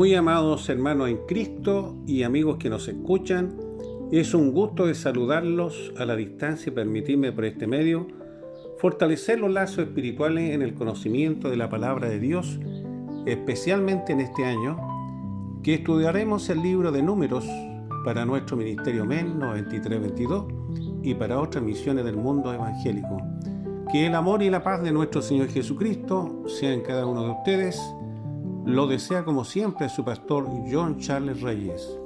Muy amados hermanos en Cristo y amigos que nos escuchan, es un gusto de saludarlos a la distancia y permitirme por este medio fortalecer los lazos espirituales en el conocimiento de la palabra de Dios, especialmente en este año, que estudiaremos el libro de Números para nuestro ministerio MEN 9322 y para otras misiones del mundo evangélico. Que el amor y la paz de nuestro Señor Jesucristo sean en cada uno de ustedes. Lo desea como siempre su pastor John Charles Reyes.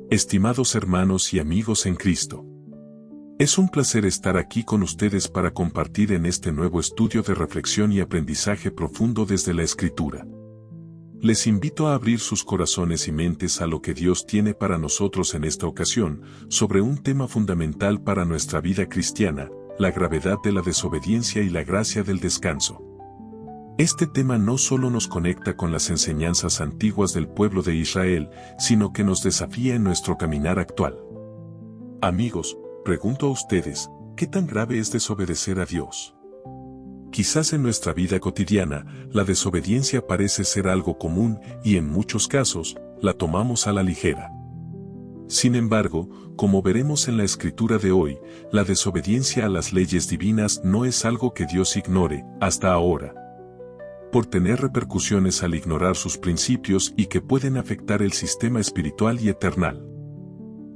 Estimados hermanos y amigos en Cristo, es un placer estar aquí con ustedes para compartir en este nuevo estudio de reflexión y aprendizaje profundo desde la Escritura. Les invito a abrir sus corazones y mentes a lo que Dios tiene para nosotros en esta ocasión, sobre un tema fundamental para nuestra vida cristiana, la gravedad de la desobediencia y la gracia del descanso. Este tema no solo nos conecta con las enseñanzas antiguas del pueblo de Israel, sino que nos desafía en nuestro caminar actual. Amigos, pregunto a ustedes, ¿qué tan grave es desobedecer a Dios? Quizás en nuestra vida cotidiana, la desobediencia parece ser algo común y en muchos casos, la tomamos a la ligera. Sin embargo, como veremos en la escritura de hoy, la desobediencia a las leyes divinas no es algo que Dios ignore, hasta ahora, por tener repercusiones al ignorar sus principios y que pueden afectar el sistema espiritual y eternal.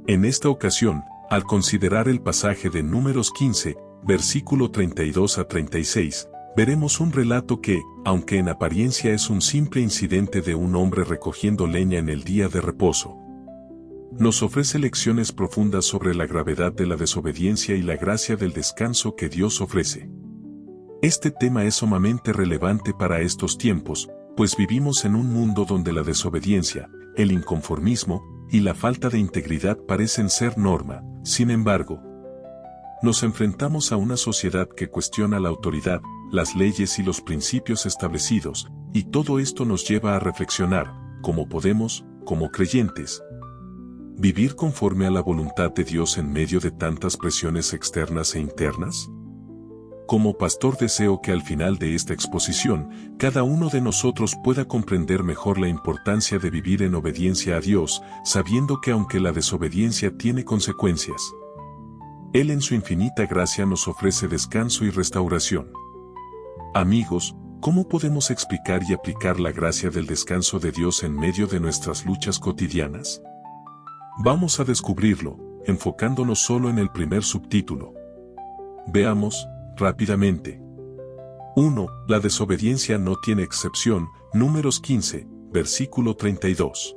En esta ocasión, al considerar el pasaje de Números 15, versículo 32 a 36, veremos un relato que, aunque en apariencia es un simple incidente de un hombre recogiendo leña en el día de reposo, nos ofrece lecciones profundas sobre la gravedad de la desobediencia y la gracia del descanso que Dios ofrece. Este tema es sumamente relevante para estos tiempos, pues vivimos en un mundo donde la desobediencia, el inconformismo y la falta de integridad parecen ser norma. Sin embargo, nos enfrentamos a una sociedad que cuestiona la autoridad, las leyes y los principios establecidos, y todo esto nos lleva a reflexionar, ¿cómo podemos, como creyentes, vivir conforme a la voluntad de Dios en medio de tantas presiones externas e internas? Como pastor deseo que al final de esta exposición, cada uno de nosotros pueda comprender mejor la importancia de vivir en obediencia a Dios, sabiendo que aunque la desobediencia tiene consecuencias, Él en su infinita gracia nos ofrece descanso y restauración. Amigos, ¿cómo podemos explicar y aplicar la gracia del descanso de Dios en medio de nuestras luchas cotidianas? Vamos a descubrirlo, enfocándonos solo en el primer subtítulo. Veamos, rápidamente. 1. La desobediencia no tiene excepción, Números 15, versículo 32.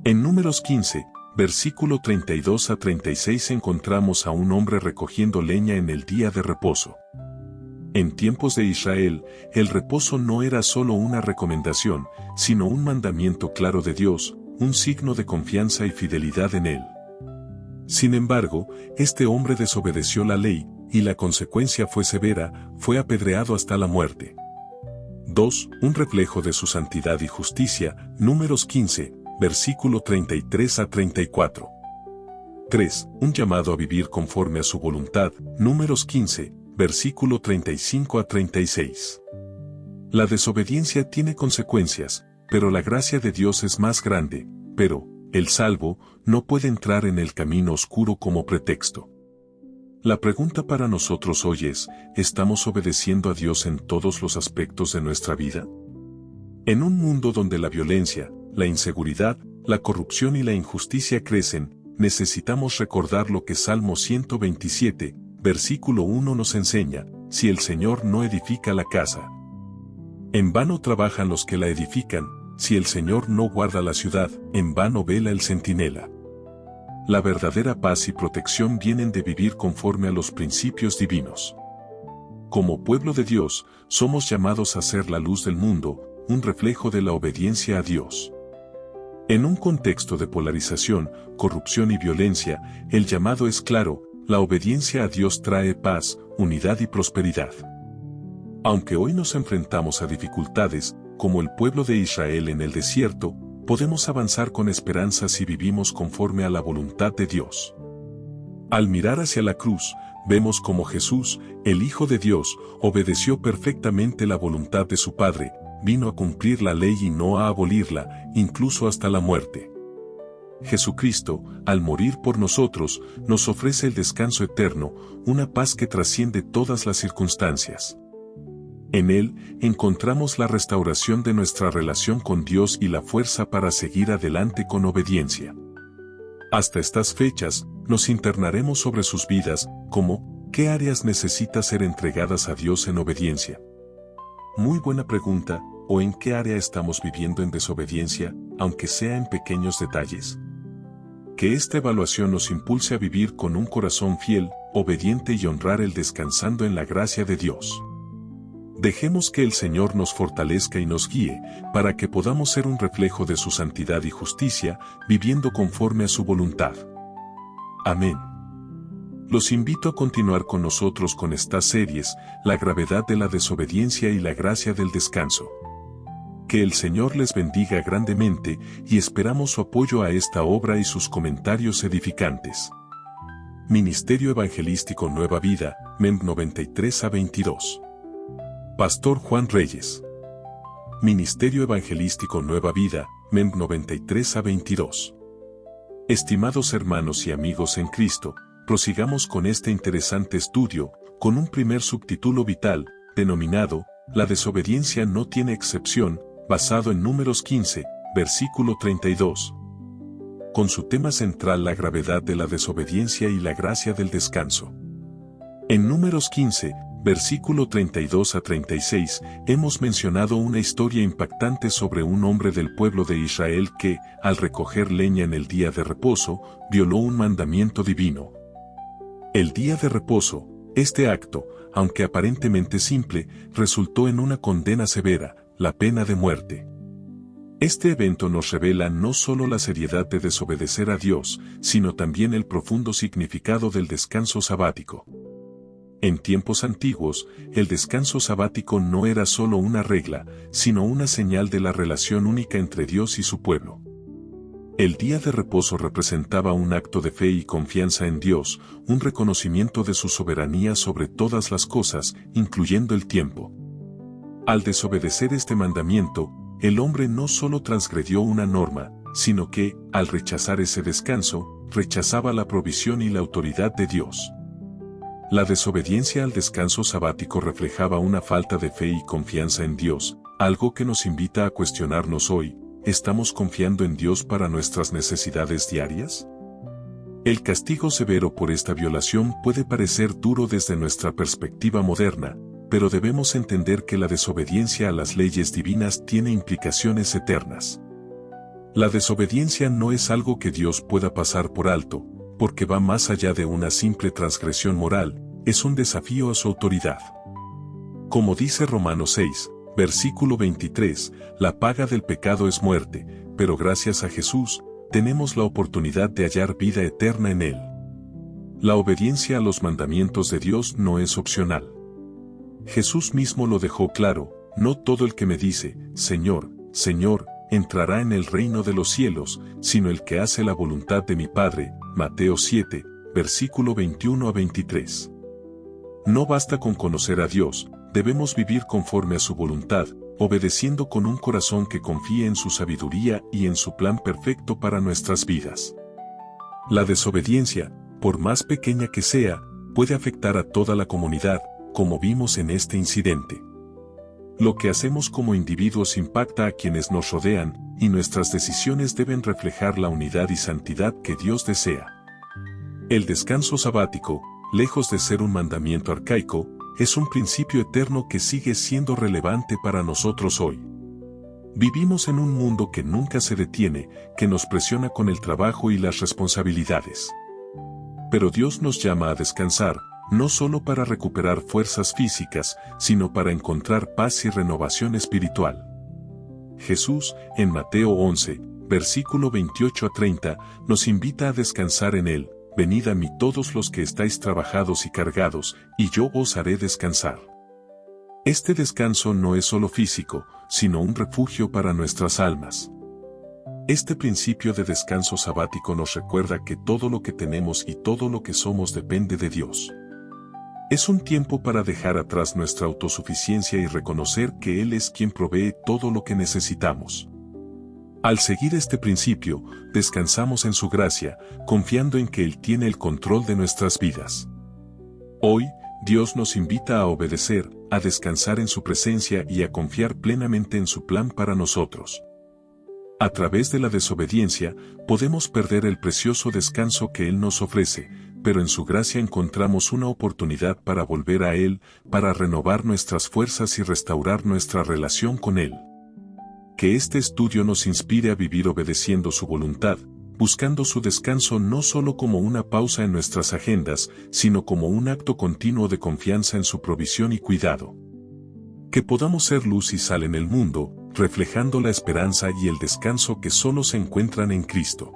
En Números 15, versículo 32 a 36 encontramos a un hombre recogiendo leña en el día de reposo. En tiempos de Israel, el reposo no era solo una recomendación, sino un mandamiento claro de Dios, un signo de confianza y fidelidad en Él. Sin embargo, este hombre desobedeció la ley, y la consecuencia fue severa, fue apedreado hasta la muerte. 2. Un reflejo de su santidad y justicia, Números 15, versículo 33 a 34. 3. Un llamado a vivir conforme a su voluntad, Números 15, versículo 35 a 36. La desobediencia tiene consecuencias, pero la gracia de Dios es más grande, pero, el salvo, no puede entrar en el camino oscuro como pretexto. La pregunta para nosotros hoy es, ¿estamos obedeciendo a Dios en todos los aspectos de nuestra vida? En un mundo donde la violencia, la inseguridad, la corrupción y la injusticia crecen, necesitamos recordar lo que Salmo 127, versículo 1 nos enseña: si el Señor no edifica la casa, en vano trabajan los que la edifican; si el Señor no guarda la ciudad, en vano vela el centinela. La verdadera paz y protección vienen de vivir conforme a los principios divinos. Como pueblo de Dios, somos llamados a ser la luz del mundo, un reflejo de la obediencia a Dios. En un contexto de polarización, corrupción y violencia, el llamado es claro: la obediencia a Dios trae paz, unidad y prosperidad. Aunque hoy nos enfrentamos a dificultades, como el pueblo de Israel en el desierto, podemos avanzar con esperanza si vivimos conforme a la voluntad de Dios. Al mirar hacia la cruz, vemos cómo Jesús, el Hijo de Dios, obedeció perfectamente la voluntad de su Padre, vino a cumplir la ley y no a abolirla, incluso hasta la muerte. Jesucristo, al morir por nosotros, nos ofrece el descanso eterno, una paz que trasciende todas las circunstancias. En Él, encontramos la restauración de nuestra relación con Dios y la fuerza para seguir adelante con obediencia. Hasta estas fechas, nos internaremos sobre sus vidas, como, ¿qué áreas necesitan ser entregadas a Dios en obediencia? Muy buena pregunta, ¿o en qué área estamos viviendo en desobediencia, aunque sea en pequeños detalles? Que esta evaluación nos impulse a vivir con un corazón fiel, obediente y honrar el descansando en la gracia de Dios. Dejemos que el Señor nos fortalezca y nos guíe, para que podamos ser un reflejo de su santidad y justicia, viviendo conforme a su voluntad. Amén. Los invito a continuar con nosotros con estas series, la gravedad de la desobediencia y la gracia del descanso. Que el Señor les bendiga grandemente y esperamos su apoyo a esta obra y sus comentarios edificantes. Ministerio Evangelístico Nueva Vida, MEM 93 a 22. Pastor Juan Reyes. Ministerio Evangelístico Nueva Vida, MEM 93 a 22. Estimados hermanos y amigos en Cristo, prosigamos con este interesante estudio, con un primer subtítulo vital, denominado, La desobediencia no tiene excepción, basado en Números 15, versículo 32. Con su tema central la gravedad de la desobediencia y la gracia del descanso. En Números 15, versículo 32 a 36, hemos mencionado una historia impactante sobre un hombre del pueblo de Israel que, al recoger leña en el día de reposo, violó un mandamiento divino. El día de reposo, este acto, aunque aparentemente simple, resultó en una condena severa, la pena de muerte. Este evento nos revela no solo la seriedad de desobedecer a Dios, sino también el profundo significado del descanso sabático. En tiempos antiguos, el descanso sabático no era solo una regla, sino una señal de la relación única entre Dios y su pueblo. El día de reposo representaba un acto de fe y confianza en Dios, un reconocimiento de su soberanía sobre todas las cosas, incluyendo el tiempo. Al desobedecer este mandamiento, el hombre no solo transgredió una norma, sino que, al rechazar ese descanso, rechazaba la provisión y la autoridad de Dios. La desobediencia al descanso sabático reflejaba una falta de fe y confianza en Dios, algo que nos invita a cuestionarnos hoy, ¿estamos confiando en Dios para nuestras necesidades diarias? El castigo severo por esta violación puede parecer duro desde nuestra perspectiva moderna, pero debemos entender que la desobediencia a las leyes divinas tiene implicaciones eternas. La desobediencia no es algo que Dios pueda pasar por alto, porque va más allá de una simple transgresión moral, es un desafío a su autoridad. Como dice Romanos 6, versículo 23, la paga del pecado es muerte, pero gracias a Jesús, tenemos la oportunidad de hallar vida eterna en Él. La obediencia a los mandamientos de Dios no es opcional. Jesús mismo lo dejó claro, no todo el que me dice, Señor, Señor, entrará en el reino de los cielos, sino el que hace la voluntad de mi Padre, Mateo 7, versículo 21 a 23. No basta con conocer a Dios, debemos vivir conforme a su voluntad, obedeciendo con un corazón que confíe en su sabiduría y en su plan perfecto para nuestras vidas. La desobediencia, por más pequeña que sea, puede afectar a toda la comunidad, como vimos en este incidente. Lo que hacemos como individuos impacta a quienes nos rodean, y nuestras decisiones deben reflejar la unidad y santidad que Dios desea. El descanso sabático, lejos de ser un mandamiento arcaico, es un principio eterno que sigue siendo relevante para nosotros hoy. Vivimos en un mundo que nunca se detiene, que nos presiona con el trabajo y las responsabilidades. Pero Dios nos llama a descansar, no solo para recuperar fuerzas físicas, sino para encontrar paz y renovación espiritual. Jesús, en Mateo 11, versículo 28 a 30, nos invita a descansar en Él. Venid a mí todos los que estáis trabajados y cargados, y yo os haré descansar. Este descanso no es solo físico, sino un refugio para nuestras almas. Este principio de descanso sabático nos recuerda que todo lo que tenemos y todo lo que somos depende de Dios. Es un tiempo para dejar atrás nuestra autosuficiencia y reconocer que Él es quien provee todo lo que necesitamos. Al seguir este principio, descansamos en su gracia, confiando en que Él tiene el control de nuestras vidas. Hoy, Dios nos invita a obedecer, a descansar en su presencia y a confiar plenamente en su plan para nosotros. A través de la desobediencia, podemos perder el precioso descanso que Él nos ofrece, pero en su gracia encontramos una oportunidad para volver a Él, para renovar nuestras fuerzas y restaurar nuestra relación con Él. Que este estudio nos inspire a vivir obedeciendo su voluntad, buscando su descanso no solo como una pausa en nuestras agendas, sino como un acto continuo de confianza en su provisión y cuidado. Que podamos ser luz y sal en el mundo, reflejando la esperanza y el descanso que solo se encuentran en Cristo.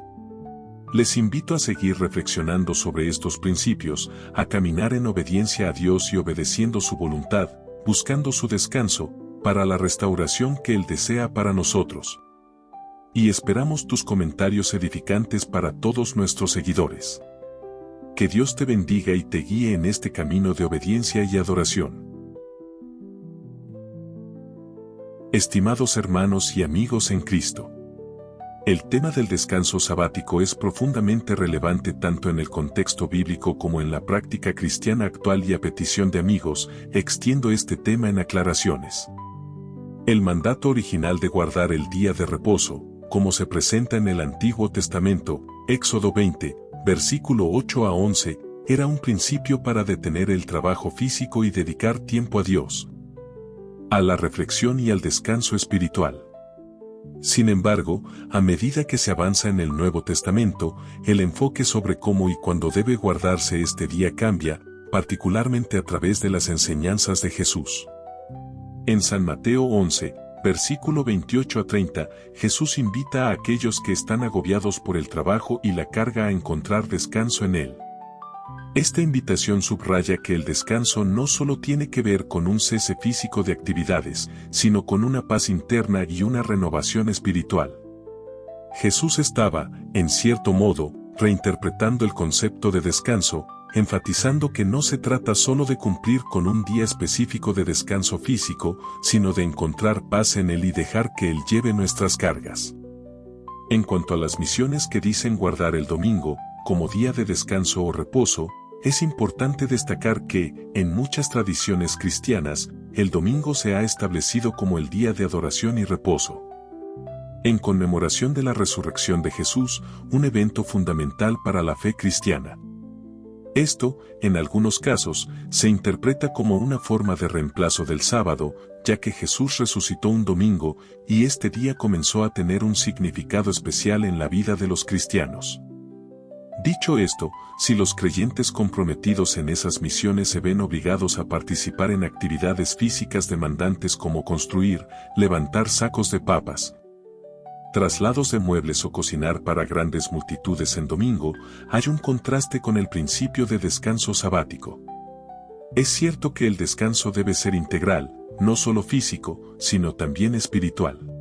Les invito a seguir reflexionando sobre estos principios, a caminar en obediencia a Dios y obedeciendo su voluntad, buscando su descanso, para la restauración que Él desea para nosotros. Y esperamos tus comentarios edificantes para todos nuestros seguidores. Que Dios te bendiga y te guíe en este camino de obediencia y adoración. Estimados hermanos y amigos en Cristo, el tema del descanso sabático es profundamente relevante tanto en el contexto bíblico como en la práctica cristiana actual y a petición de amigos, extiendo este tema en aclaraciones. El mandato original de guardar el día de reposo, como se presenta en el Antiguo Testamento, Éxodo 20, versículo 8 a 11, era un principio para detener el trabajo físico y dedicar tiempo a Dios, a la reflexión y al descanso espiritual. Sin embargo, a medida que se avanza en el Nuevo Testamento, el enfoque sobre cómo y cuándo debe guardarse este día cambia, particularmente a través de las enseñanzas de Jesús. En San Mateo 11, versículo 28 a 30, Jesús invita a aquellos que están agobiados por el trabajo y la carga a encontrar descanso en Él. Esta invitación subraya que el descanso no solo tiene que ver con un cese físico de actividades, sino con una paz interna y una renovación espiritual. Jesús estaba, en cierto modo, reinterpretando el concepto de descanso, enfatizando que no se trata solo de cumplir con un día específico de descanso físico, sino de encontrar paz en Él y dejar que Él lleve nuestras cargas. En cuanto a las misiones que dicen guardar el domingo, como día de descanso o reposo, es importante destacar que, en muchas tradiciones cristianas, el domingo se ha establecido como el día de adoración y reposo. En conmemoración de la resurrección de Jesús, un evento fundamental para la fe cristiana. Esto, en algunos casos, se interpreta como una forma de reemplazo del sábado, ya que Jesús resucitó un domingo, y este día comenzó a tener un significado especial en la vida de los cristianos. Dicho esto, si los creyentes comprometidos en esas misiones se ven obligados a participar en actividades físicas demandantes como construir, levantar sacos de papas, traslados de muebles o cocinar para grandes multitudes en domingo, hay un contraste con el principio de descanso sabático. Es cierto que el descanso debe ser integral, no solo físico, sino también espiritual.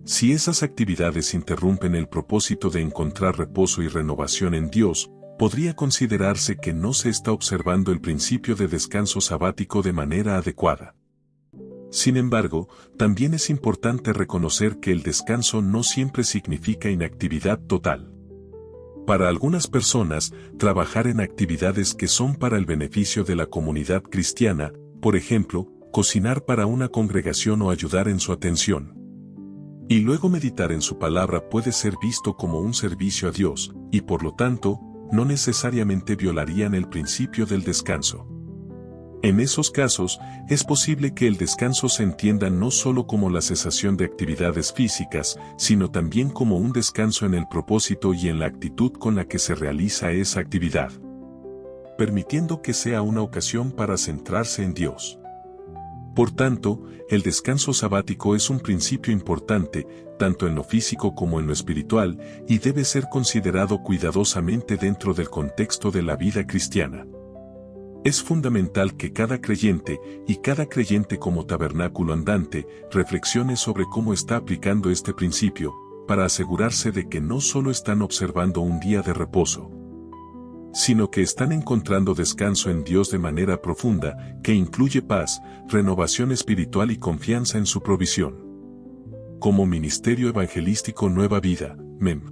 Si esas actividades interrumpen el propósito de encontrar reposo y renovación en Dios, podría considerarse que no se está observando el principio de descanso sabático de manera adecuada. Sin embargo, también es importante reconocer que el descanso no siempre significa inactividad total. Para algunas personas, trabajar en actividades que son para el beneficio de la comunidad cristiana, por ejemplo, cocinar para una congregación o ayudar en su atención, y luego meditar en su palabra puede ser visto como un servicio a Dios, y por lo tanto, no necesariamente violarían el principio del descanso. En esos casos, es posible que el descanso se entienda no solo como la cesación de actividades físicas, sino también como un descanso en el propósito y en la actitud con la que se realiza esa actividad, permitiendo que sea una ocasión para centrarse en Dios. Por tanto, el descanso sabático es un principio importante, tanto en lo físico como en lo espiritual, y debe ser considerado cuidadosamente dentro del contexto de la vida cristiana. Es fundamental que cada creyente, y cada creyente como tabernáculo andante, reflexione sobre cómo está aplicando este principio, para asegurarse de que no solo están observando un día de reposo, sino que están encontrando descanso en Dios de manera profunda, que incluye paz, renovación espiritual y confianza en su provisión. Como Ministerio Evangelístico Nueva Vida, MEM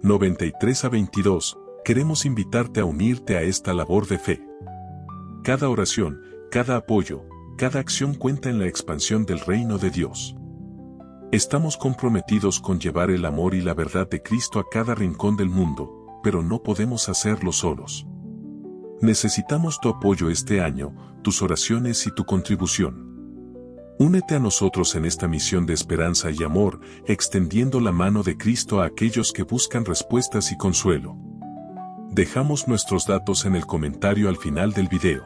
93-22, queremos invitarte a unirte a esta labor de fe. Cada oración, cada apoyo, cada acción cuenta en la expansión del reino de Dios. Estamos comprometidos con llevar el amor y la verdad de Cristo a cada rincón del mundo, pero no podemos hacerlo solos. Necesitamos tu apoyo este año, tus oraciones y tu contribución. Únete a nosotros en esta misión de esperanza y amor, extendiendo la mano de Cristo a aquellos que buscan respuestas y consuelo. Dejamos nuestros datos en el comentario al final del video.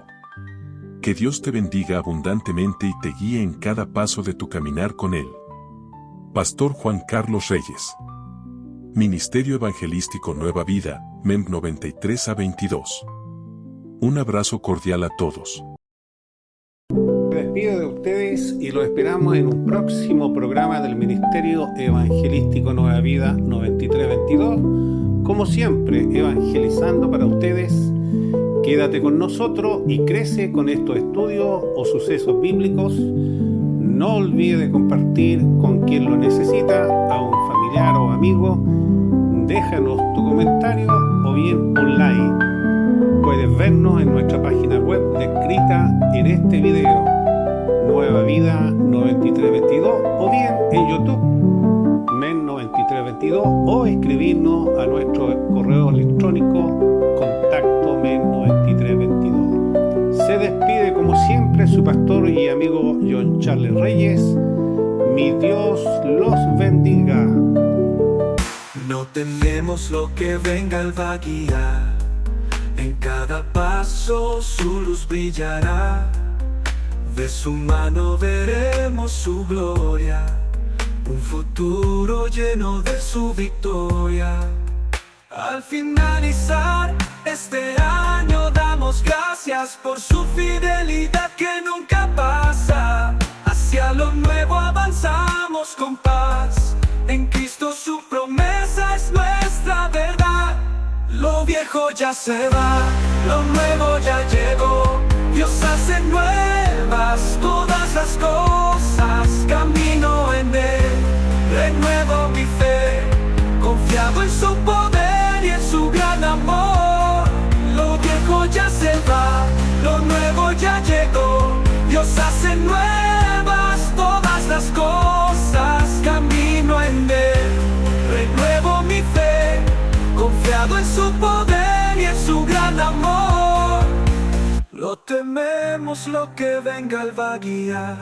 Que Dios te bendiga abundantemente y te guíe en cada paso de tu caminar con Él. Pastor Juan Carlos Reyes. Ministerio Evangelístico Nueva Vida, MEM 93-22. Un abrazo cordial a todos. Me despido de ustedes y lo esperamos en un próximo programa del Ministerio Evangelístico Nueva Vida 93-22. Como siempre, evangelizando para ustedes. Quédate con nosotros y crece con estos estudios o sucesos bíblicos. No olvides de compartir con quien lo necesita, a un familiar o amigo. Déjanos tu comentario o bien un like. Puedes vernos en nuestra página web descrita en este video, Nueva Vida 9322, o bien en YouTube, MEM 9322, o escribirnos a nuestro correo electrónico contacto MEM9322. Se despide como siempre su pastor y amigo John Charles Reyes. Mi Dios los bendiga. No tememos lo que venga, Él va a guiar. En cada paso su luz brillará. De su mano veremos su gloria. Un futuro lleno de su victoria. Al finalizar este año damos gracias por su fidelidad que nunca pasa. Hacia lo nuevo avanzamos con paz. En Cristo su promesa es nuestra verdad. Lo viejo ya se va, lo nuevo ya llegó. Dios hace nuevas todas las cosas. Camino en Él, renuevo mi fe, confiado en su poder y en su gran amor. Lo viejo ya se va, lo nuevo ya llegó. Dios hace nuevas todas las cosas. Camino en Él, renuevo mi fe, confiado en su poder y en su gran amor. No tememos lo que venga, Él va a guiar.